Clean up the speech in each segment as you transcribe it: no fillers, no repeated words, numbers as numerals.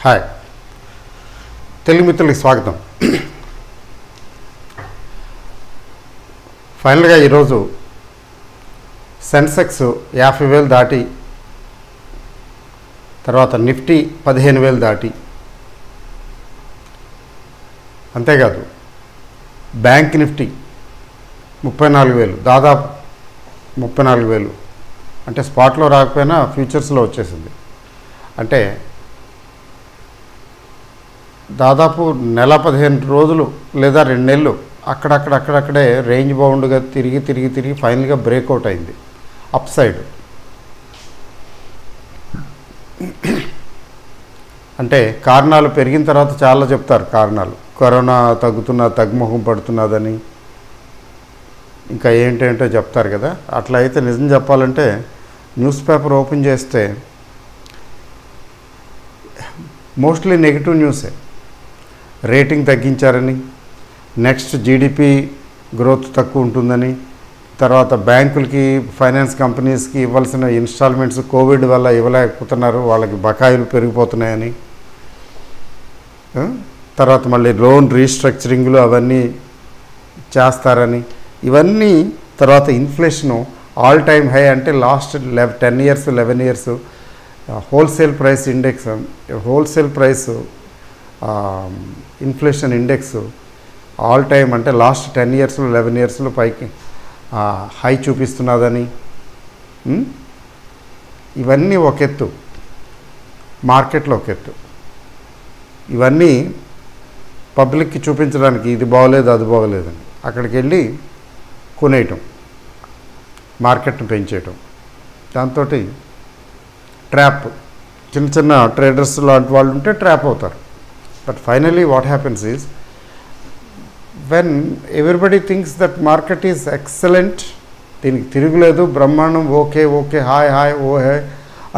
Hi Telugu మిత్రులకి స్వాగతం. ఫైనల్గా ఈరోజు సెన్సెక్స్ 50,000 దాటి, తర్వాత నిఫ్టీ 15,000 దాటి, అంతేకాదు బ్యాంక్ నిఫ్టీ 34,000, దాదాపు 34,000 అంటే స్పాట్లో రాకపోయినా ఫ్యూచర్స్లో వచ్చేసింది. అంటే దాదాపు నెల 15 రోజులు లేదా 2 నెలలు అక్కడక్కడే రేంజ్ బౌండ్గా తిరిగి ఫైనల్గా బ్రేక్అవుట్ అయింది అప్ సైడ్. అంటే కారణాలు పెరిగిన తర్వాత చాలా చెప్తారు కారణాలు. కరోనా తగ్గుముఖం పడుతున్నదని, ఇంకా ఏంటంటో చెప్తారు కదా. అట్లా అయితే నిజం చెప్పాలంటే న్యూస్ పేపర్ ఓపెన్ చేస్తే మోస్ట్లీ నెగిటివ్ న్యూసే. రేటింగ్ తగ్గించారని, నెక్స్ట్ జీడిపి గ్రోత్ తక్కువ ఉంటుందని, తర్వాత బ్యాంకులకి ఫైనాన్స్ కంపెనీస్కి ఇవ్వాల్సిన ఇన్స్టాల్మెంట్స్ కోవిడ్ వల్ల ఇవ్వలేకపోతున్నారు, వాళ్ళకి బకాయిలు పెరిగిపోతున్నాయని, తర్వాత మళ్ళీ లోన్ రీస్ట్రక్చరింగ్లు అవన్నీ చేస్తారని, ఇవన్నీ. తర్వాత ఇన్ఫ్లేషను ఆల్ టైమ్ హై, అంటే last 10 years 11 years wholesale price index, wholesale price inflation index all time అంటే లాస్ట్ 10 ఇయర్స్లో 11 ఇయర్స్లో పైకి హై చూపిస్తున్నదని. ఇవన్నీ ఒక ఎత్తు, మార్కెట్లో ఒక ఎత్తు. ఇవన్నీ పబ్లిక్కి చూపించడానికి ఇది బాగోలేదు అది బాగోలేదని అక్కడికి వెళ్ళి కొనేయటం, మార్కెట్ని పెంచేయటం. దాంతో ట్రాప్, చిన్న ట్రేడర్స్ లాంటి వాళ్ళు ఉంటే ట్రాప్ అవుతారు. But finally what happens is, when everybody thinks that market is excellent, దీనికి తిరుగులేదు, బ్రహ్మాండం, ఓకే హాయ్ ఓ హే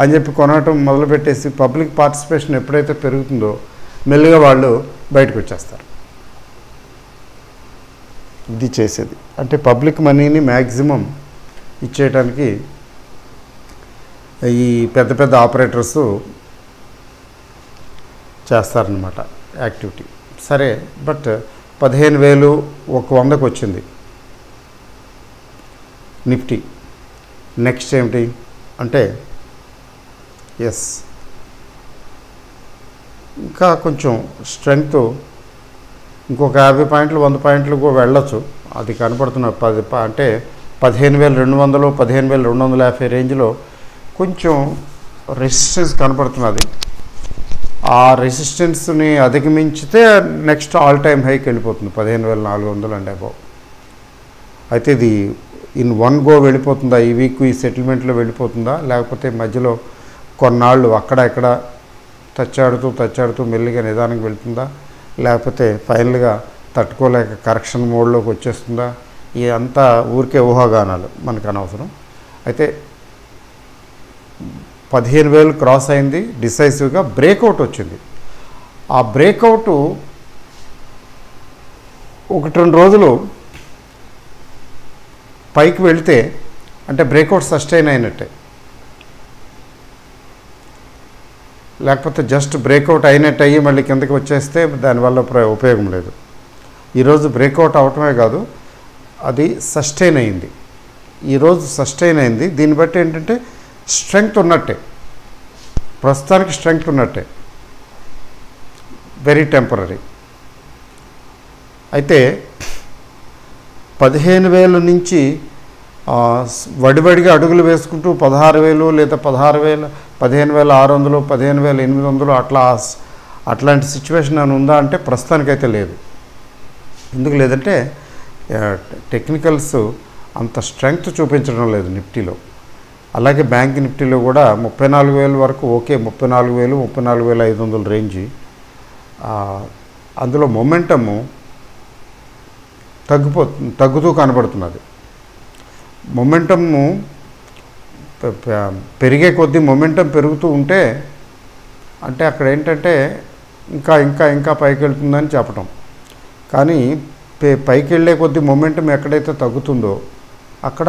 అని చెప్పి కొనటం మొదలుపెట్టేసి పబ్లిక్ పార్టిసిపేషన్ ఎప్పుడైతే పెరుగుతుందో మెల్లిగా వాళ్ళు బయటకు వచ్చేస్తారు. ఇది చేసేది అంటే పబ్లిక్ మనీని మ్యాక్సిమం ఇచ్చేయటానికి ఈ పెద్ద ఆపరేటర్స్ చేస్తారనమాట యాక్టివిటీ. సరే, బట్ 15,000 100కు వచ్చింది నిఫ్టీ. నెక్స్ట్ ఏమిటి అంటే ఇంకా కొంచెం స్ట్రెంగ్త్, ఇంకొక 50 పాయింట్లు 100 పాయింట్లు కూడా వెళ్ళొచ్చు. అది కనపడుతున్న అంటే 15,200 15,250 రేంజ్లో కొంచెం రెసిస్టెన్స్ కనపడుతున్నది. ఆ రెసిస్టెన్స్ని అధిగమించితే నెక్స్ట్ ఆల్ టైమ్ హైకి వెళ్ళిపోతుంది 15,400 అండ్ అబౌవ్. అయితే ఇది ఇన్ వన్ గో వెళ్ళిపోతుందా, ఈ వీక్ ఈ సెటిల్మెంట్లో వెళ్ళిపోతుందా, లేకపోతే మధ్యలో కొన్నాళ్ళు అక్కడ ఇక్కడ తచ్చాడుతూ మెల్లిగా నిదానంగా వెళ్తుందా, లేకపోతే ఫైనల్గా తట్టుకోలేక కరెక్షన్ మోడ్లోకి వచ్చేస్తుందా, ఇదంతా ఊరికే ఊహాగానాలు, మనకు అనవసరం. అయితే 15,000 క్రాస్ అయింది, డిసైసివ్గా బ్రేక్అవుట్ వచ్చింది. ఆ బ్రేక్అవుట్ 1-2 రోజులు పైకి వెళితే అంటే బ్రేక్అవుట్ సస్టైన్ అయినట్టే, లేకపోతే జస్ట్ బ్రేక్అవుట్ అయినట్టు అయ్యి మళ్ళీ కిందకి వచ్చేస్తే దానివల్ల ఉపయోగం లేదు. ఈరోజు బ్రేక్అవుట్ అవటమే కాదు, అది సస్టైన్ అయింది. ఈరోజు సస్టైన్ అయింది. దీన్ని బట్టి ఏంటంటే స్ట్రెంగ్త్ ఉన్నట్టే, ప్రస్తుతానికి స్ట్రెంగ్త్ ఉన్నట్టే, వెరీ టెంపరీ. అయితే 15,000 నుంచి వడివడిగా అడుగులు వేసుకుంటూ 16,000 లేదా 15,600 15,800 అట్లాంటి సిచ్యువేషన్ అని ఉందా అంటే ప్రస్తుతానికైతే లేదు. ఎందుకు లేదంటే టెక్నికల్స్ అంత స్ట్రెంగ్త్ చూపించడం లేదు నిఫ్టీలో. అలాగే బ్యాంక్ నిఫ్టీలో కూడా 34,000 వరకు ఓకే, 34,000 34,500 రేంజ్. అందులో మొమెంటము తగ్గుతూ కనబడుతున్నది. మొమెంటము పెరిగే కొద్దీ మొమెంటం పెరుగుతూ ఉంటే అంటే అక్కడ ఏంటంటే ఇంకా పైకి వెళ్తుందని చెప్పటం. కానీ పైకి వెళ్ళే కొద్దీ మొమెంటం ఎక్కడైతే తగ్గుతుందో అక్కడ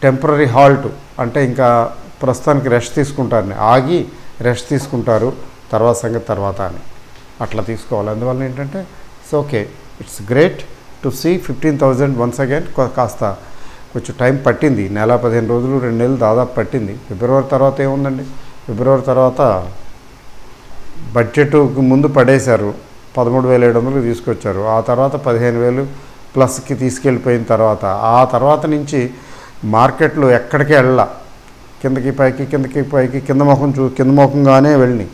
టెంపరీ హాల్ట్, అంటే ఇంకా ప్రస్తుతానికి రెస్ట్ తీసుకుంటారని, ఆగి రెస్ట్ తీసుకుంటారు, తర్వాత సంగతి తర్వాత అని అట్లా తీసుకోవాలి. అందువల్ల ఏంటంటే it's okay, it's great to see 15,000 once again. కాస్త కొంచెం టైం పట్టింది, నెల 15 రోజులు 2 నెలలు దాదాపు పట్టింది. ఫిబ్రవరి తర్వాత ఏముందండి, ఫిబ్రవరి తర్వాత బడ్జెట్కి ముందు పడేశారు, 13,700 తీసుకొచ్చారు. ఆ తర్వాత 15,000 ప్లస్కి తీసుకెళ్ళిపోయిన తర్వాత ఆ తర్వాత నుంచి మార్కెట్లు ఎక్కడికి వెళ్ళా, కిందకి పైకి కిందకి పైకి కింద ముఖంగానే వెళ్ళి.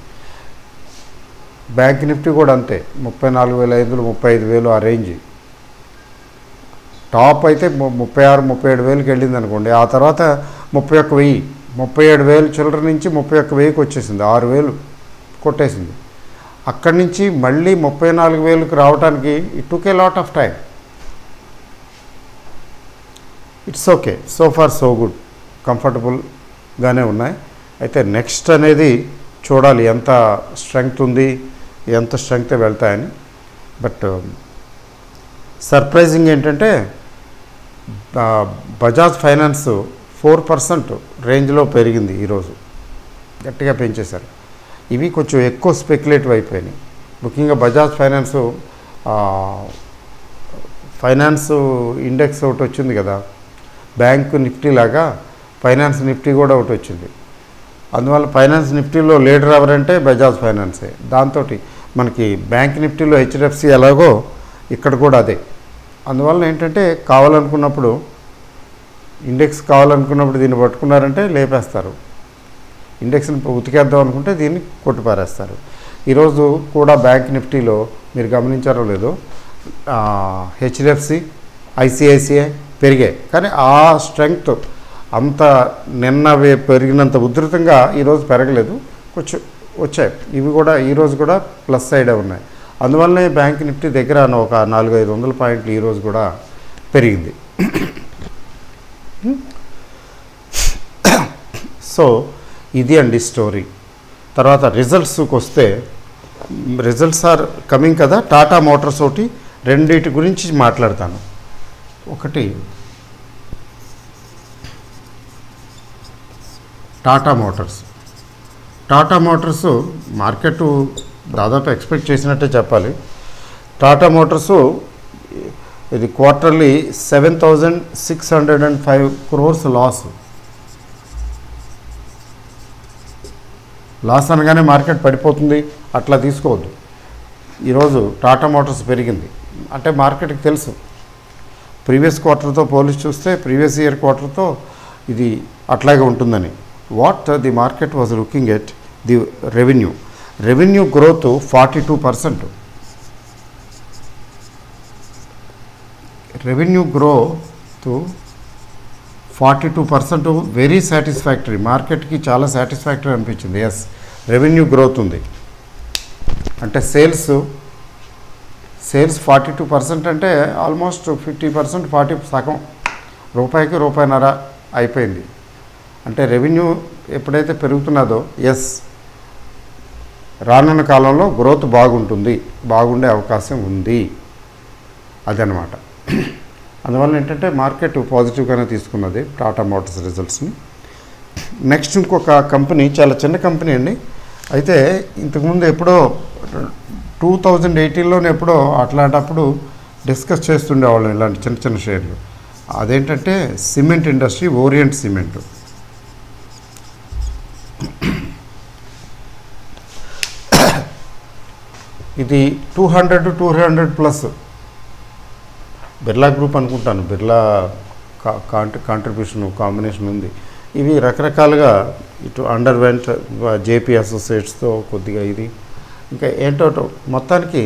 బ్యాంక్ నిఫ్టీ కూడా అంతే, 34,500 35,000 ఆ రేంజ్. టాప్ అయితే 36,000 37,000కి వెళ్ళింది అనుకోండి. ఆ తర్వాత 31,000 37,000 చిల్లర నుంచి 31,000కి వచ్చేసింది, 6,000 కొట్టేసింది. అక్కడి నుంచి మళ్ళీ 34,000కి రావడానికి it took a lot of time. It's okay, so far so good, కంఫర్టబుల్గానే ఉన్నాయి. అయితే నెక్స్ట్ అనేది చూడాలి ఎంత స్ట్రెంగ్త్ ఉంది, ఎంత స్ట్రెంగ్త్ వెళ్తాయని. బట్ సర్ప్రైజింగ్ ఏంటంటే బజాజ్ ఫైనాన్స్ 4% రేంజ్లో పెరిగింది ఈరోజు, గట్టిగా పెంచేశారు. ఇవి కొంచెం ఎక్కువ స్పెక్యులేటివ్ అయిపోయినాయి. ముఖ్యంగా బజాజ్ ఫైనాన్స్ ఇండెక్స్ ఒకటి వచ్చింది కదా, బ్యాంకు నిఫ్టీ లాగా ఫైనాన్స్ నిఫ్టీ కూడా ఒకటి వచ్చింది. అందువల్ల ఫైనాన్స్ నిఫ్టీలో లీడర్ ఎవరంటే బజాజ్ ఫైనాన్సే. దాంతో మనకి బ్యాంక్ నిఫ్టీలో హెచ్డిఎఫ్సి ఎలాగో ఇక్కడ కూడా అదే. అందువల్ల ఏంటంటే కావాలనుకున్నప్పుడు ఇండెక్స్ కావాలనుకున్నప్పుడు దీన్ని పట్టుకున్నారంటే లేపేస్తారు, ఇండెక్స్ని ఉతికేద్దాం అనుకుంటే దీన్ని కొట్టిపారేస్తారు. ఈరోజు కూడా బ్యాంక్ నిఫ్టీలో మీరు గమనించారో లేదో హెచ్డిఎఫ్సి ఐసిఐసిఐ పెరిగాయి, కానీ ఆ స్ట్రెంగ్త్ అంత నిన్న పెరిగినంత ఉధృతంగా ఈరోజు పెరగలేదు, కొంచెం వచ్చాయి. ఇవి కూడా ఈరోజు కూడా ప్లస్ సైడే ఉన్నాయి. అందువల్లనే బ్యాంక్ నిఫ్టీ దగ్గర ఒక 400-500 పాయింట్లు ఈరోజు కూడా పెరిగింది. సో ఇది అండి స్టోరీ. తర్వాత రిజల్ట్స్కి వస్తే, రిజల్ట్స్ ఆర్ కమింగ్ కదా. టాటా మోటార్స్ ఒకటి, రెండింటి గురించి మాట్లాడతాను. ఒకటి టాటా మోటార్స్ మార్కెట్ దాదాపు ఎక్స్పెక్ట్ చేసినట్టే చెప్పాలి. టాటా మోటార్స్ ఇది క్వార్టర్లీ 7,605 crores లాస్ అనగానే మార్కెట్ పడిపోతుంది అట్లా తీసుకోవద్దు. ఈరోజు టాటా మోటార్స్ పెరిగింది అంటే మార్కెట్కి తెలుసు, ప్రీవియస్ క్వార్టర్తో పోలిసి చూస్తే ప్రీవియస్ ఇయర్ క్వార్టర్తో ఇది అట్లాగే ఉంటుందని. What the market was looking at the revenue growth 42%. Revenue growth 42% very satisfactory, మార్కెట్కి చాలా సాటిస్ఫాక్టరీ అనిపించింది. ఎస్, రెవెన్యూ గ్రోత్ ఉంది అంటే సేల్స్ 42% అంటే ఆల్మోస్ట్ 50%, 40 సగం, రూపాయికి రూపాయిన్నర అయిపోయింది. అంటే రెవెన్యూ ఎప్పుడైతే పెరుగుతున్నదో ఎస్ రానున్న కాలంలో గ్రోత్ బాగుండే అవకాశం ఉంది అదనమాట. అందువల్ల ఏంటంటే మార్కెట్ పాజిటివ్గానే తీసుకున్నది టాటా మోటార్స్ రిజల్ట్స్ని. నెక్స్ట్ ఇంకొక కంపెనీ, చాలా చిన్న కంపెనీ అండి. అయితే ఇంతకుముందు ఎప్పుడో 2018లోనే ఎప్పుడో అట్లాంటప్పుడు డిస్కస్ చేస్తుండేవాళ్ళం ఇలాంటి చిన్న చిన్న షేర్లు. అదేంటంటే సిమెంట్ ఇండస్ట్రీ, ఓరియంట్ సిమెంట్. ఇది 200 బిర్లా గ్రూప్ అనుకుంటాను, బిర్లా కాంట్రిబ్యూషన్ కాంబినేషన్ ఉంది. ఇవి రకరకాలుగా ఇటు అండర్వెంట్ జేపీ అసోసియేట్స్తో కొద్దిగా ఇది ఇంకా ఏంటో మొత్తానికి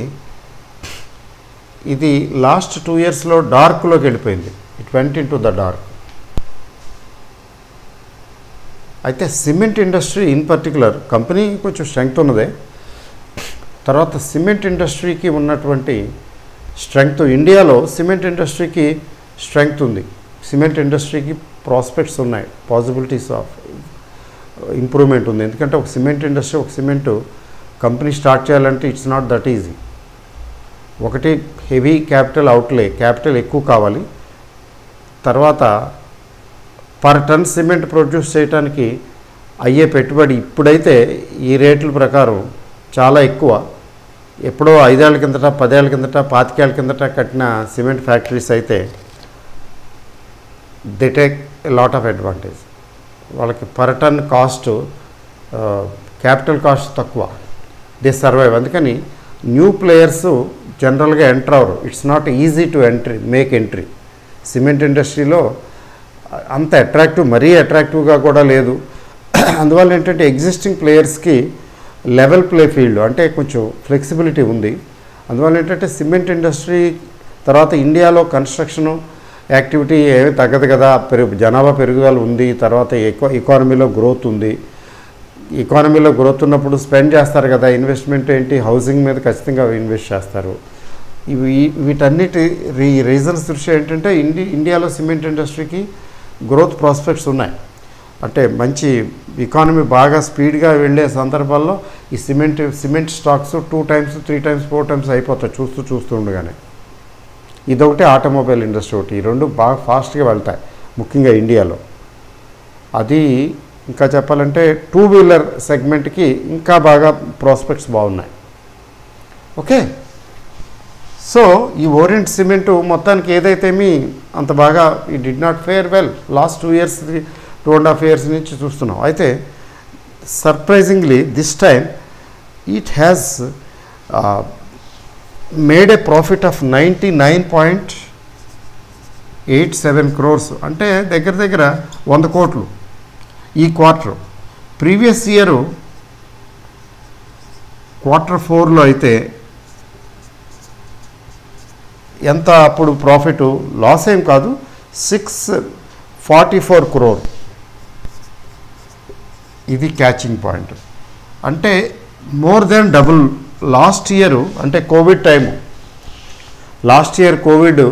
ఇది లాస్ట్ 2 yearsలో డార్క్లోకి వెళ్ళిపోయింది. It went into the dark. అయితే cement industry in particular company కొంచెం స్ట్రెంగ్త్ ఉన్నదే. తర్వాత సిమెంట్ ఇండస్ట్రీకి ఉన్నటువంటి స్ట్రెంగ్త్, ఇండియాలో సిమెంట్ ఇండస్ట్రీకి స్ట్రెంగ్త్ ఉంది, సిమెంట్ ఇండస్ట్రీకి ప్రాస్పెక్ట్స్ ఉన్నాయి, పాసిబిలిటీస్ ఆఫ్ ఇంప్రూవ్మెంట్ ఉంది. ఎందుకంటే ఒక సిమెంట్ ఇండస్ట్రీ, ఒక సిమెంట్ కంపెనీ స్టార్ట్ చేయాలంటే ఇట్స్ నాట్ దట్ ఈజీ. ఒకటి హెవీ క్యాపిటల్ ఎక్కువ కావాలి. తర్వాత పర్ టన్ సిమెంట్ ప్రొడ్యూస్ చేయడానికి అయ్యే పెట్టుబడి ఇప్పుడైతే ఈ రేట్ల ప్రకారం చాలా ఎక్కువ. ఎప్పుడో 5 ఏళ్ల కిందట, 10 ఏళ్ల కిందట, 25 ఏళ్ల కిందట కట్టిన సిమెంట్ ఫ్యాక్టరీస్ అయితే they take a lot of advantage. వాళ్ళకి per ton cost, capital cost తక్కువ, దే సర్వైవ్. అందుకని న్యూ ప్లేయర్స్ జనరల్గా ఎంటర్ అవరు. It's not easy to make entry. Cement ఇండస్ట్రీలో అంత అట్రాక్టివ్, మరీ అట్రాక్టివ్గా కూడా లేదు. అందువల్ల ఏంటంటే ఎగ్జిస్టింగ్ ప్లేయర్స్కి లెవెల్ ప్లే ఫీల్డ్ అంటే కొంచెం ఫ్లెక్సిబిలిటీ ఉంది. అందువల్ల ఏంటంటే సిమెంట్ ఇండస్ట్రీ తర్వాత ఇండియాలో కన్స్ట్రక్షను యాక్టివిటీ ఏమీ తగ్గదు కదా, జనాభా పెరుగుదల ఉంది, తర్వాత ఎకానమీలో గ్రోత్ ఉంది. ఎకానమీలో గ్రోత్ ఉన్నప్పుడు స్పెండ్ చేస్తారు కదా, ఇన్వెస్ట్మెంట్ ఏంటి, హౌసింగ్ మీద ఖచ్చితంగా ఇన్వెస్ట్ చేస్తారు. వీటన్నిటి రీజన్స్ దృష్ట్యా ఏంటంటే ఇండియాలో సిమెంట్ ఇండస్ట్రీకి గ్రోత్ ప్రాస్పెక్ట్స్ ఉన్నాయి. అంటే మంచి ఎకానమీ బాగా స్పీడ్గా వెళ్ళే సందర్భాల్లో ఈ cement stocks 2 times, 3 times, 4 times అయిపోతాయి చూస్తూ ఉండగానే. ఇదొకటి, ఆటోమొబైల్ ఇండస్ట్రీ ఒకటి, ఈ రెండు బాగా ఫాస్ట్గా వెళ్తాయి ముఖ్యంగా ఇండియాలో. అది ఇంకా చెప్పాలంటే 2 వీలర్ సెగ్మెంట్కి ఇంకా బాగా ప్రాస్పెక్ట్స్ బాగున్నాయి. ఓకే, సో ఈ ఓరియంట్ సిమెంటు మొత్తానికి ఏదైతేమి అంత బాగా ఈ did not fair well. Last 2 years, 2.5 years నుంచి చూస్తున్నాం. అయితే surprisingly this time it has made A profit of 99.87 crores, అంటే దగ్గర 100 కోట్లు ఈ క్వార్టర్. ప్రీవియస్ ఇయర్ Q4లో అయితే ఎంత అప్పుడు ప్రాఫిట్, లాస్ ఏం కాదు, 644 crore. ఇది క్యాచింగ్ పాయింట్. అంటే more than double last year. అంటే COVID time, last year COVID,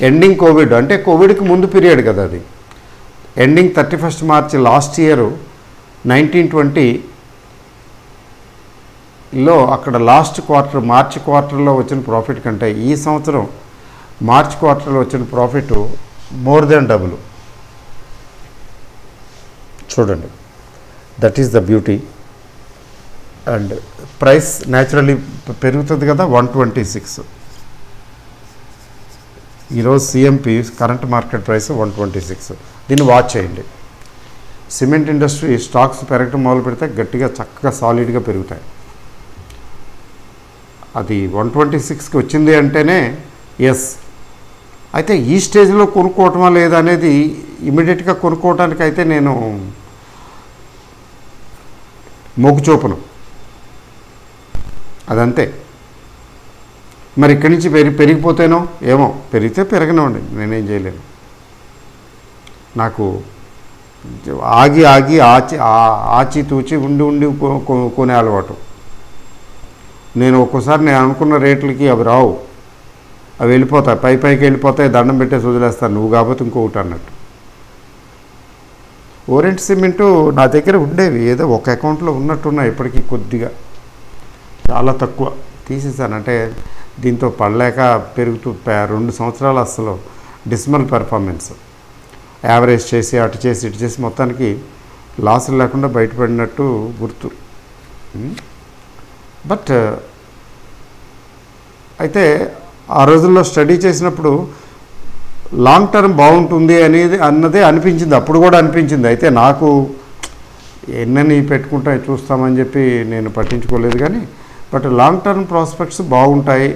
ending COVID అంటే కోవిడ్కి ముందు పీరియడ్ కదా అది, ending 31st March last year 1920లో అక్కడ లాస్ట్ క్వార్టర్ మార్చ్ క్వార్టర్లో వచ్చిన ప్రాఫిట్ కంటే ఈ సంవత్సరం మార్చ్ క్వార్టర్లో వచ్చిన ప్రాఫిట్ మోర్ దెన్ డబుల్. చూడండి, that is the beauty. And price naturally పెరుగుతుంది కదా, 126. ఈరోజు సిఎంపి కరెంట్ మార్కెట్ ప్రైస్ 126. దీన్ని వాచ్ చేయండి. సిమెంట్ ఇండస్ట్రీ స్టాక్స్ పెరగడం మొదలు పెడితే గట్టిగా చక్కగా సాలిడ్గా పెరుగుతాయి. అది 126కి వచ్చింది అంటేనే ఎస్. అయితే ఈ స్టేజ్లో కొనుక్కోవటమా లేదా అనేది ఇమీడియట్గా కొనుక్కోవటానికి అయితే నేను మొగ్గు చూపను, అదంతే. మరి ఇక్కడి నుంచి పెరిగిపోతేనో ఏమో, పెరిగితే పెరగనివ్వండి, నేనేం చేయలేను. నాకు ఆగి ఆచితూచి ఉండి కొనే అలవాటు. నేను ఒక్కోసారి నేను అనుకున్న రేట్లకి అవి రావు, అవి వెళ్ళిపోతాయి, పైకి వెళ్ళిపోతాయి, దండం పెట్టేసి వదిలేస్తాను, నువ్వు కాకపోతే ఇంకొకటి అన్నట్టు. ఓరియంట్ సిమెంటు నా దగ్గర ఉండేవి, ఏదో ఒక అకౌంట్లో ఉన్నట్టున్నా, ఇప్పటికీ కొద్దిగా చాలా తక్కువ తీసేసాను. అంటే దీంతో పడలేక పెరుగుతూ 2 సంవత్సరాలు అసలు డిస్మల్ పెర్ఫార్మెన్స్, యావరేజ్ చేసి అటు చేసి ఇటు చేసి మొత్తానికి లాసులు లేకుండా బయటపడినట్టు గుర్తు. బట్ అయితే ఆ రోజుల్లో స్టడీ చేసినప్పుడు లాంగ్ టర్మ్ బాగుంటుంది అన్నదే అనిపించింది, అప్పుడు కూడా అనిపించింది. అయితే నాకు ఎన్నని పెట్టుకుంటా చూస్తామని చెప్పి నేను పట్టించుకోలేదు. కానీ బట్ లాంగ్ టర్మ్ ప్రాస్పెక్ట్స్ బాగుంటాయి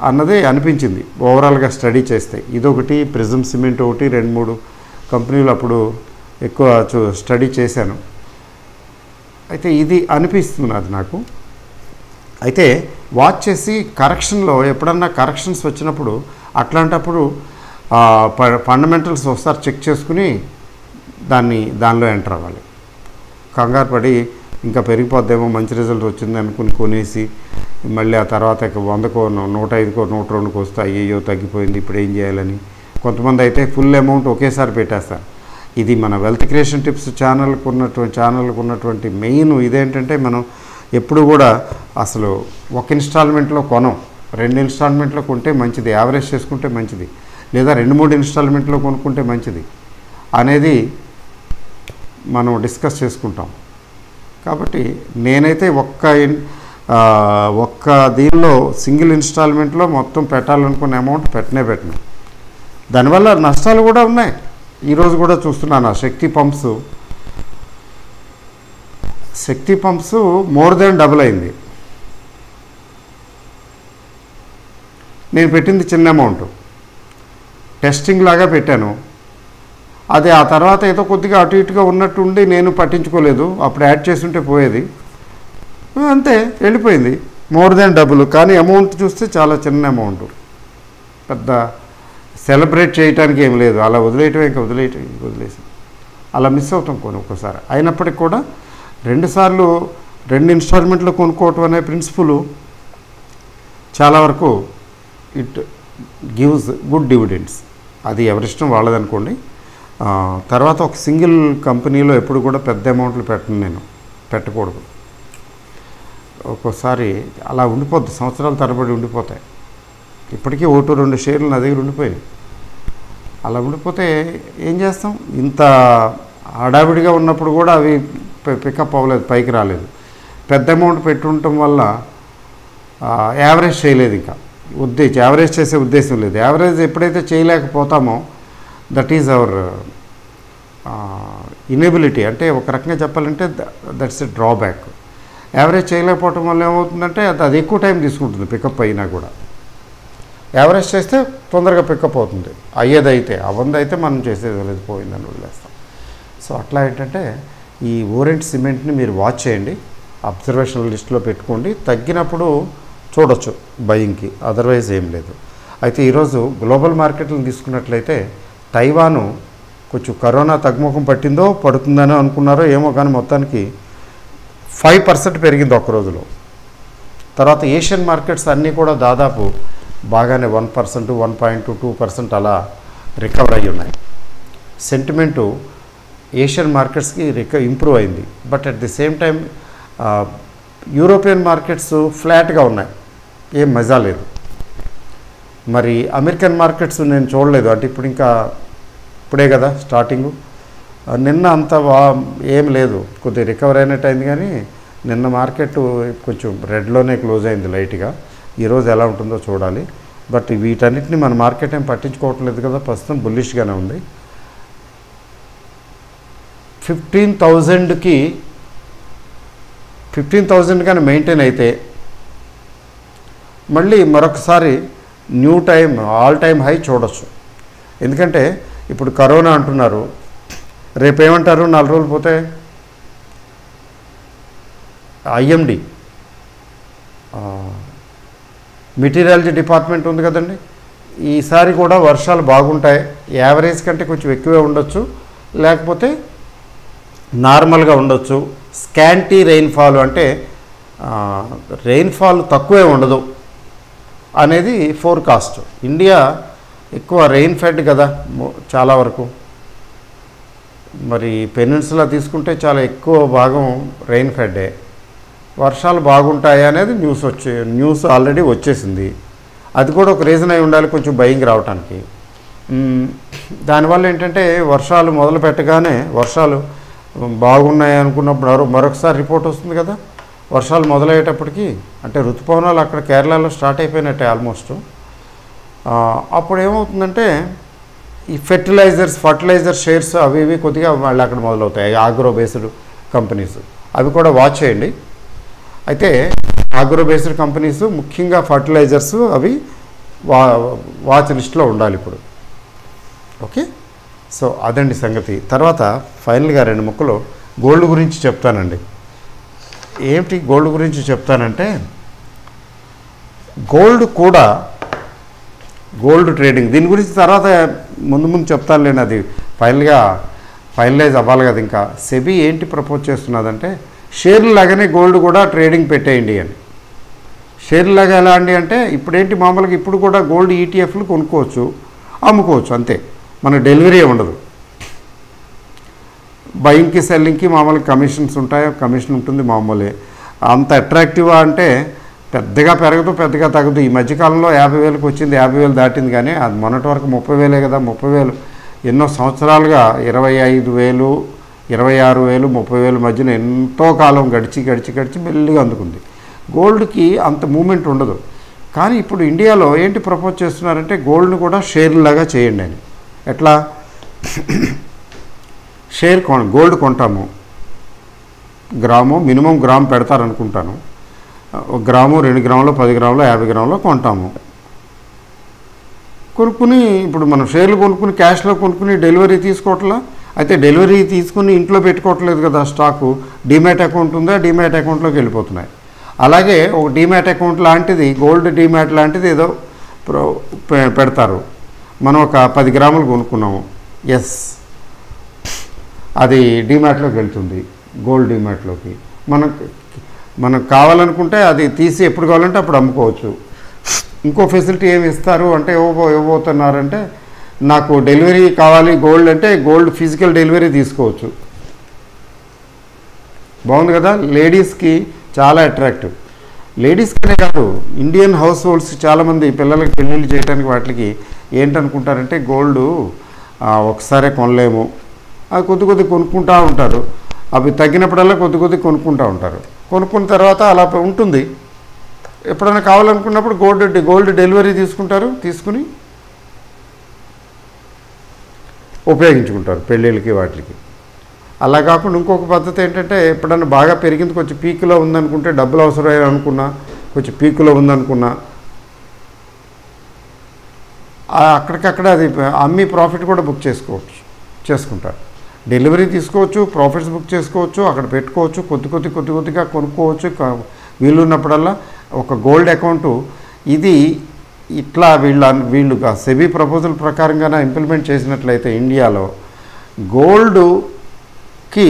అన్నదే అనిపించింది ఓవరాల్గా స్టడీ చేస్తే. ఇదొకటి, ప్రిజమ్ సిమెంట్ ఒకటి, 2-3 కంపెనీలు అప్పుడు ఎక్కువ స్టడీ చేశాను. అయితే ఇది అనిపిస్తున్నది నాకు. అయితే వాచ్ చేసి కరెక్షన్లో ఎప్పుడన్నా కరెక్షన్స్ వచ్చినప్పుడు అట్లాంటప్పుడు ఫండమెంటల్స్ ఒకసారి చెక్ చేసుకుని దానిలో ఎంటర్ అవ్వాలి. కంగారు పడి ఇంకా పెరిగిపోద్దేమో, మంచి రిజల్ట్ వచ్చింది అనుకుని కొనేసి మళ్ళీ ఆ తర్వాత 100కో 105కో 102కో వస్తే అయ్యో తగ్గిపోయింది ఇప్పుడు ఏం చేయాలని. కొంతమంది అయితే ఫుల్ అమౌంట్ ఒకేసారి పెట్టేస్తారు. ఇది మన వెల్త్ క్రియేషన్ టిప్స్ ఛానల్కు ఉన్నటువంటి మెయిన్ ఇదేంటంటే, మనం ఎప్పుడు కూడా అసలు ఒక ఇన్స్టాల్మెంట్లో కొనం, 2 ఇన్స్టాల్మెంట్లో కొంటే మంచిది, యావరేజ్ చేసుకుంటే మంచిది, లేదా 2-3 ఇన్స్టాల్మెంట్లో కొనుక్కుంటే మంచిది అనేది మనం డిస్కస్ చేసుకుంటాం. కాబట్టి నేనైతే ఒక్క దీనిలో సింగిల్ ఇన్స్టాల్మెంట్లో మొత్తం పెట్టాలనుకున్న అమౌంట్ పెట్టను. దానివల్ల నష్టాలు కూడా ఉన్నాయి. ఈరోజు కూడా చూస్తున్నాను శక్తి పంప్స్ మోర్ దెన్ డబుల్ అయింది. నేను పెట్టింది చిన్న అమౌంట్, టెస్టింగ్ లాగా పెట్టాను. అది ఆ తర్వాత ఏదో కొద్దిగా అటు ఇటుగా ఉన్నట్టుండి నేను పట్టించుకోలేదు. అప్పుడు యాడ్ చేస్తుంటే పోయేది, అంతే వెళ్ళిపోయింది. More than double. కానీ అమౌంట్ చూస్తే చాలా చిన్న అమౌంట్, పెద్ద సెలబ్రేట్ చేయడానికి ఏం లేదు. అలా వదిలేసి అలా మిస్ అవుతాం ఒక్కోసారి. అయినప్పటికీ కూడా 2 సార్లు 2 ఇన్స్టాల్మెంట్లో కొనుక్కోవటం అనే ప్రిన్సిపల్ చాలా వరకు ఇట్ గివ్స్ గుడ్ డివిడెండ్స్. అది ఎవరిష్టం వాళ్ళదనుకోండి. తర్వాత ఒక సింగిల్ కంపెనీలో ఎప్పుడు కూడా పెద్ద అమౌంట్లు పెట్టకూడదు. ఒక్కోసారి అలా ఉండిపోద్ది, సంవత్సరాల తరబడి ఉండిపోతాయి. ఇప్పటికీ 1-2 షేర్లు నా దగ్గర ఉండిపోయాయి. అలా ఉండిపోతే ఏం చేస్తాం? ఇంత హడావిడిగా ఉన్నప్పుడు కూడా అవి పికప్ అవ్వలేదు, పైకి రాలేదు. పెద్ద అమౌంట్ పెట్టుండటం వల్ల యావరేజ్ చేయలేదు. ఇంకా యావరేజ్ చేసే ఉద్దేశం లేదు. యావరేజ్ ఎప్పుడైతే చేయలేకపోతామో దట్ ఈజ్ అవర్ ఇనేబిలిటీ. అంటే ఒక రకంగా చెప్పాలంటే దట్స్ ఎ డ్రాబ్యాక్. యావరేజ్ చేయలేకపోవటం వల్ల ఏమవుతుందంటే అది ఎక్కువ టైం తీసుకుంటుంది పికప్ అయినా కూడా. యావరేజ్ చేస్తే తొందరగా పికప్ అవుతుంది. అయ్యేదైతే అవ్వందైతే మనం చేసేది లేదు, పోయిందని వదిలేస్తాం. సో అట్లా ఏంటంటే ఈ ఓరెంట్ సిమెంట్ని మీరు వాచ్ చేయండి, అబ్జర్వేషనల్ లిస్ట్లో పెట్టుకోండి. తగ్గినప్పుడు చూడొచ్చు బయింగ్కి, అదర్వైజ్ ఏం లేదు. అయితే ఈరోజు గ్లోబల్ మార్కెట్లను తీసుకున్నట్లయితే తైవాను కొంచెం కరోనా తగ్గుముఖం పడుతుందని అనుకున్నారో ఏమో, కానీ మొత్తానికి 5% పెరిగింది ఒక్క రోజులో. తర్వాత ఏషియన్ మార్కెట్స్ అన్నీ కూడా దాదాపు బాగానే 1%, 1.2% అలా రికవర్ అయ్యి ఉన్నాయి. సెంటిమెంటు ఏషియన్ మార్కెట్స్కి ఇంప్రూవ్ అయింది. But at the same time European markets ఫ్లాట్గా ఉన్నాయి, ఏం మజా లేదు. మరి అమెరికన్ మార్కెట్స్ నేను చూడలేదు, అంటే ఇప్పుడే కదా స్టార్టింగు. నిన్న అంత ఏం లేదు, కొద్దిగా రికవర్ అయినట్టు అయింది. కానీ నిన్న మార్కెట్ కొంచెం రెడ్లోనే క్లోజ్ అయింది లైట్గా. ఈరోజు ఎలా ఉంటుందో చూడాలి. బట్ వీటన్నిటిని మన మార్కెట్ ఏం పట్టించుకోవట్లేదు కదా, ప్రస్తుతం బుల్లిష్గానే ఉంది. 15,000 కానీ మెయింటైన్ అయితే మళ్ళీ మరొకసారి ఆల్ టైమ్ హై చూడొచ్చు. ఎందుకంటే ఇప్పుడు కరోనా అంటున్నారు, రేపు ఏమంటారు? 4 రోజులు పోతే ఐఎండి మెటీరియాలజీ డిపార్ట్మెంట్ ఉంది కదండి, ఈసారి కూడా వర్షాలు బాగుంటాయి, యావరేజ్ కంటే కొంచెం ఎక్కువే ఉండొచ్చు, లేకపోతే నార్మల్గా ఉండొచ్చు. స్కాంటీ రెయిన్ఫాల్ అంటే రెయిన్ఫాల్ తక్కువే ఉండదు అనేది ఫోర్కాస్ట్. ఇండియా ఎక్కువ రెయిన్ ఫెడ్ కదా చాలా వరకు. మరి పెనిన్సులా తీసుకుంటే చాలా ఎక్కువ భాగం రెయిన్ ఫెడ్డే. వర్షాలు బాగుంటాయి అనేది న్యూస్ ఆల్రెడీ వచ్చేసింది. అది కూడా ఒక రీజన్ అయి ఉండాలి కొంచెం బయింగ్ రావడానికి. దానివల్ల ఏంటంటే వర్షాలు మొదలు పెట్టగానే వర్షాలు బాగున్నాయి అనుకున్నప్పుడు మరొకసారి రిపోర్ట్ వస్తుంది కదా. వర్షాలు మొదలయ్యేటప్పటికి అంటే ఋతుపవనాలు అక్కడ కేరళలో స్టార్ట్ అయిపోయినట్టే ఆల్మోస్ట్. అప్పుడు ఏమవుతుందంటే ఈ ఫర్టిలైజర్ షేర్స్ అవి ఇవి కొద్దిగా మళ్ళీ అక్కడ మొదలవుతాయి. ఆగ్రో బేస్డ్ కంపెనీస్ అవి కూడా వాచ్ చేయండి. అయితే ఆగ్రో బేస్డ్ కంపెనీస్ ముఖ్యంగా ఫర్టిలైజర్స్ అవి వాచ్ లిస్ట్లో ఉండాలి ఇప్పుడు. ఓకే, సో అదండి సంగతి. తర్వాత ఫైనల్గా 2 ముక్కలు గోల్డ్ గురించి చెప్తానండి. ఏమిటి గోల్డ్ గురించి చెప్తానంటే, గోల్డ్ ట్రేడింగ్ దీని గురించి తర్వాత ముందు చెప్తానులేండి. అది ఫైనలైజ్ అవ్వాలి కదా. ఇంకా సెబీ ఏంటి ప్రపోజ్ చేస్తున్నదంటే షేర్లు లాగానే గోల్డ్ కూడా ట్రేడింగ్ పెట్టేయండి అని. షేర్లు లాగా ఎలా అండి అంటే ఇప్పుడేంటి మామూలుగా ఇప్పుడు కూడా గోల్డ్ ఈటీఎఫ్లు కొనుక్కోవచ్చు, అమ్ముకోవచ్చు, అంతే. మన డెలివరీ ఉండదు. బయింగ్కి సెల్లింగ్కి మామూలుగా కమిషన్స్ ఉంటాయి, కమిషన్ ఉంటుంది మామూలే. అంత అట్రాక్టివ్గా అంటే పెద్దగా పెరగదు, పెద్దగా తగ్గదు. ఈ మధ్యకాలంలో 50,000కి వచ్చింది, 50,000 దాటింది. కానీ అది మొన్నటి వరకు 30,000 కదా. 30,000 ఎన్నో సంవత్సరాలుగా 25,000, 26,000, 30,000 మధ్యన ఎంతో కాలం గడిచి మెల్లిగా అందుకుంది. గోల్డ్కి అంత మూమెంట్ ఉండదు. కానీ ఇప్పుడు ఇండియాలో ఏంటి ప్రపోజ్ చేస్తున్నారంటే గోల్డ్ని కూడా షేర్లాగా చేయండి అని. ఎట్లా? షేర్ గోల్డ్ కొంటాము, గ్రాము మినిమం గ్రామ్ పెడతారనుకుంటాను. 1 గ్రాము 2 గ్రాములు 10 గ్రాములు 50 గ్రాములు కొంటాము. కొనుక్కుని ఇప్పుడు మనం షేర్లు కొనుక్కుని క్యాష్లో కొనుక్కుని డెలివరీ తీసుకోవట్లా. అయితే డెలివరీ తీసుకుని ఇంట్లో పెట్టుకోవట్లేదు కదా, స్టాకు డీమ్యాట్ అకౌంట్ ఉందా, డీమ్యాట్ అకౌంట్లోకి వెళ్ళిపోతున్నాయి. అలాగే ఒక డీమ్యాట్ అకౌంట్ లాంటిది, గోల్డ్ డీమ్యాట్ లాంటిది ఏదో పెడతారు. మనం ఒక 10 గ్రాములు కొనుక్కున్నాము, ఎస్ అది డీమ్యాట్లోకి వెళ్తుంది, గోల్డ్ డీమ్యాట్లోకి. మనకు కావాలనుకుంటే అది తీసి ఎప్పుడు కావాలంటే అప్పుడు అమ్ముకోవచ్చు. ఇంకో ఫెసిలిటీ ఏమి ఇస్తారు అంటే ఇవ్వబోతున్నారంటే, నాకు డెలివరీ కావాలి గోల్డ్ అంటే గోల్డ్ ఫిజికల్ డెలివరీ తీసుకోవచ్చు. బాగుంది కదా, లేడీస్కి చాలా అట్రాక్టివ్. లేడీస్కనే కాదు, ఇండియన్ హౌస్ హోల్డ్స్ చాలామంది పిల్లలకి పెళ్ళిళ్ళు చేయడానికి వాటికి ఏంటనుకుంటారంటే గోల్డ్ ఒకసారే కొనలేము, అది కొద్ది కొనుక్కుంటూ ఉంటారు. అవి తగ్గినప్పుడల్లా కొద్ది కొనుక్కుంటూ ఉంటారు. కొనుక్కున్న తర్వాత అలా ఉంటుంది. ఎప్పుడైనా కావాలనుకున్నప్పుడు గోల్డ్ డెలివరీ తీసుకుంటారు, తీసుకుని ఉపయోగించుకుంటారు పెళ్ళిళ్ళకి వాటికి. అలా కాకుండా ఇంకొక పద్ధతి ఏంటంటే, ఎప్పుడన్నా బాగా పెరిగింది, కొంచెం పీక్లో ఉందనుకుంటే, డబ్బులు అవసరమైన అనుకున్నా, కొంచెం పీక్లో ఉందనుకున్నా, అక్కడికక్కడ అది అమ్మి ప్రాఫిట్ కూడా బుక్ చేసుకుంటారు. డెలివరీ తీసుకోవచ్చు, ప్రాఫిట్స్ బుక్ చేసుకోవచ్చు, అక్కడ పెట్టుకోవచ్చు, కొద్దిగా కొనుక్కోవచ్చు. వీలున్నప్పుడల్లా ఒక గోల్డ్ అకౌంటు ఇది ఇట్లా వీళ్ళుగా సెబీ ప్రపోజల్ ప్రకారంగా ఇంప్లిమెంట్ చేసినట్లయితే ఇండియాలో గోల్డ్కి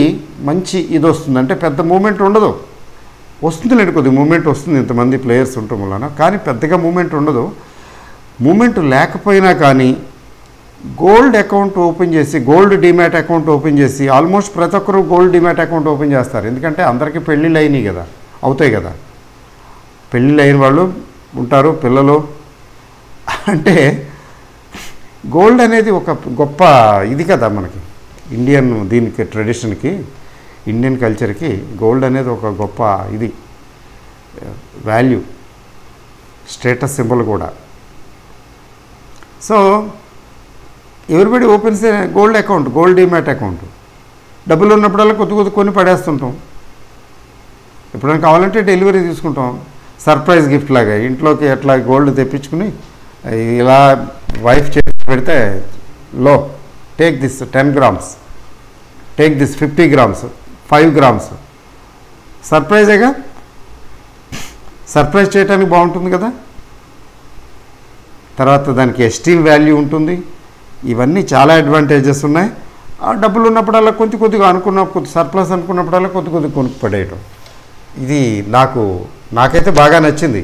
మంచి ఇది వస్తుంది. అంటే పెద్ద మూమెంట్ ఉండదు, వస్తుందిలేండి, కొద్ది మూమెంట్ వస్తుంది ఇంతమంది ప్లేయర్స్ ఉండటం వలన, కానీ పెద్దగా మూమెంట్ ఉండదు. మూమెంట్ లేకపోయినా కానీ గోల్డ్ అకౌంట్ ఓపెన్ చేసి, గోల్డ్ డీమ్యాట్ అకౌంట్ ఓపెన్ చేసి, ఆల్మోస్ట్ ప్రతి ఒక్కరు గోల్డ్ డీమ్యాట్ అకౌంట్ ఓపెన్ చేస్తారు. ఎందుకంటే అందరికీ పెళ్ళిళ్ళు అయినాయి కదా, అవుతాయి కదా, పెళ్ళిళ్ళు అయిన వాళ్ళు ఉంటారు, పిల్లలు. అంటే గోల్డ్ అనేది ఒక గొప్ప ఇది కదా మనకి, ఇండియన్ దీనికి ట్రెడిషన్కి, ఇండియన్ కల్చర్కి గోల్డ్ అనేది ఒక గొప్ప ఇది, వాల్యూ, స్టేటస్ సింబల్ కూడా. So everybody opens gold account, gold demat account. డబ్బులు ఉన్నప్పుడల్లా కొద్ది కొని పడేస్తుంటాం. ఎప్పుడైనా కావాలంటే డెలివరీ తీసుకుంటాం, సర్ప్రైజ్ గిఫ్ట్ లాగా. ఇంట్లోకి అట్లా గోల్డ్ తెప్పించుకుని ఇలా వైఫ్ చేసి పెడితే, take this 10 grams, take this 50 grams, 5 grams. సర్ప్రైజేగా, సర్ప్రైజ్ చేయడానికి బాగుంటుంది కదా. తర్వాత దానికి ఎస్టీమ్ వాల్యూ ఉంటుంది. ఇవన్నీ చాలా అడ్వాంటేజెస్ ఉన్నాయి. ఆ డబ్బులు ఉన్నప్పుడల్లా కొద్దిగా సర్ప్లస్ అనుకున్నప్పుడల్లా కొద్ది కొనుక్కు పడేయటం. ఇది నాకైతే బాగా నచ్చింది,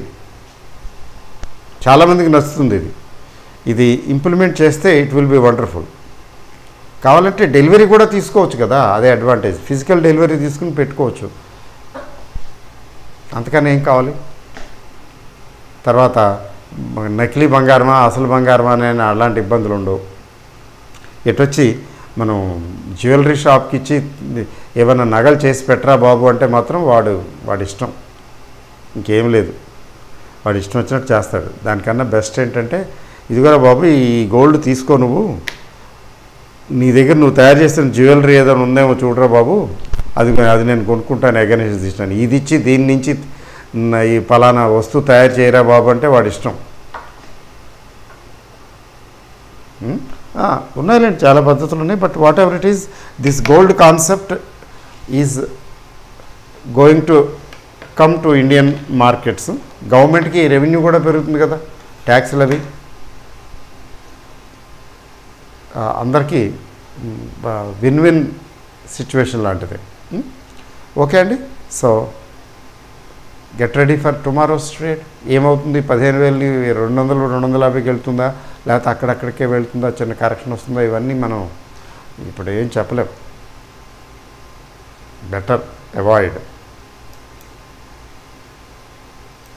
చాలామందికి నచ్చుతుంది. ఇది ఇంప్లిమెంట్ చేస్తే ఇట్ విల్ బి వండర్ఫుల్. కావాలంటే డెలివరీ కూడా తీసుకోవచ్చు కదా, అదే అడ్వాంటేజ్. ఫిజికల్ డెలివరీ తీసుకుని పెట్టుకోవచ్చు, అంతకన్నా ఏం కావాలి. తర్వాత నకిలీ బంగారమా అసలు బంగారమా అనే అలాంటి ఇబ్బందులు ఉండవు. ఎటొచ్చి మనం జ్యువెలరీ షాప్కి ఇచ్చి ఏమైనా నగలు చేసి పెట్టరా బాబు అంటే మాత్రం వాడి ఇష్టం, ఇంకేం లేదు, వాడి ఇష్టం వచ్చినట్టు చేస్తాడు. దానికన్నా బెస్ట్ ఏంటంటే, ఇదిగోరా బాబు ఈ గోల్డ్ తీసుకో, నీ దగ్గర నువ్వు తయారు చేసిన జ్యువెలరీ ఏదైనా ఉందేమో చూడరా బాబు, అది నేను కొనుక్కుంటాను, ఎగనేసి ఇస్తాను, ఇది ఇచ్చి దీని నుంచి ఈ ఫలానా వస్తువు తయారు చేయరా బాబు అంటే వాడి ఇష్టం. ఉన్నాయిలేండి, చాలా పద్ధతులు ఉన్నాయి. But whatever it is, this gold concept is going to come to Indian markets. గవర్నమెంట్కి రెవెన్యూ కూడా పెరుగుతుంది కదా, ట్యాక్స్లు అవి. అందరికీ విన్ సిచ్యువేషన్ లాంటిది. ఓకే అండి, so get ready for tomorrow's trade. ఏమవుతుంది, 15,000 200 250కి వెళ్తుందా, లేకపోతే అక్కడక్కడికే వెళ్తుందా, చిన్న కరెక్షన్ వస్తుందా, ఇవన్నీ మనం ఇప్పుడు ఏం చెప్పలేం. Better avoid.